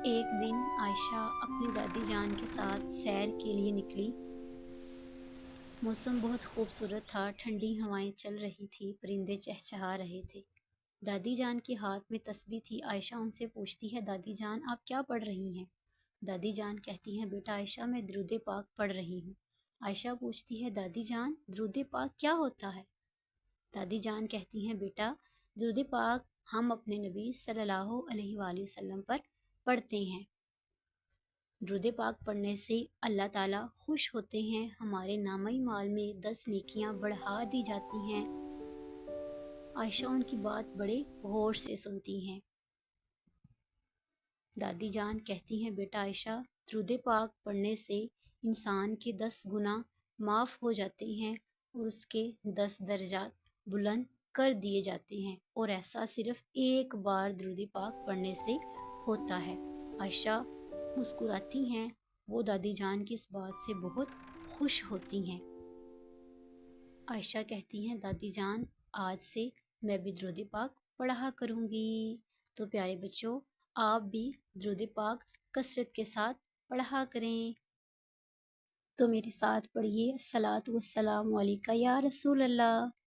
ایک دن عائشہ اپنی دادی جان کے ساتھ سیر کے لیے نکلی۔ موسم بہت خوبصورت تھا، ٹھنڈی ہوائیں چل رہی تھی، پرندے چہچہا رہے تھے۔ دادی جان کے ہاتھ میں تسبیح تھی۔ عائشہ ان سے پوچھتی ہے، دادی جان آپ کیا پڑھ رہی ہیں؟ دادی جان کہتی ہیں، بیٹا عائشہ میں درود پاک پڑھ رہی ہوں۔ عائشہ پوچھتی ہے، دادی جان درود پاک کیا ہوتا ہے؟ دادی جان کہتی ہیں، بیٹا درود پاک ہم اپنے نبی صلی اللہ علیہ وآلہ وسلم پر پڑھتے ہیں۔ درود پاک پڑھنے سے اللہ تعالیٰ خوش ہوتے ہیں، ہمارے نامہ اعمال میں 10 نیکیاں بڑھا دی جاتی ہیں۔ عائشہ ان کی بات بڑے غور سے سنتی ہیں۔ دادی جان کہتی ہیں، بیٹا عائشہ درود پاک پڑھنے سے انسان کے 10 گناہ معاف ہو جاتے ہیں اور اس کے 10 درجات بلند کر دیے جاتے ہیں، اور ایسا صرف ایک بار درود پاک پڑھنے سے ہوتا ہے۔ عائشہ مسکراتی ہیں، وہ دادی جان کی اس بات سے بہت خوش ہوتی ہیں۔ عائشہ کہتی ہیں، دادی جان آج سے میں بھی درود پاک پڑھا کروں گی۔ تو پیارے بچوں، آپ بھی درود پاک کثرت کے ساتھ پڑھا کریں۔ تو میرے ساتھ پڑھیے، الصلاۃ والسلام علیکہ یا رسول اللہ۔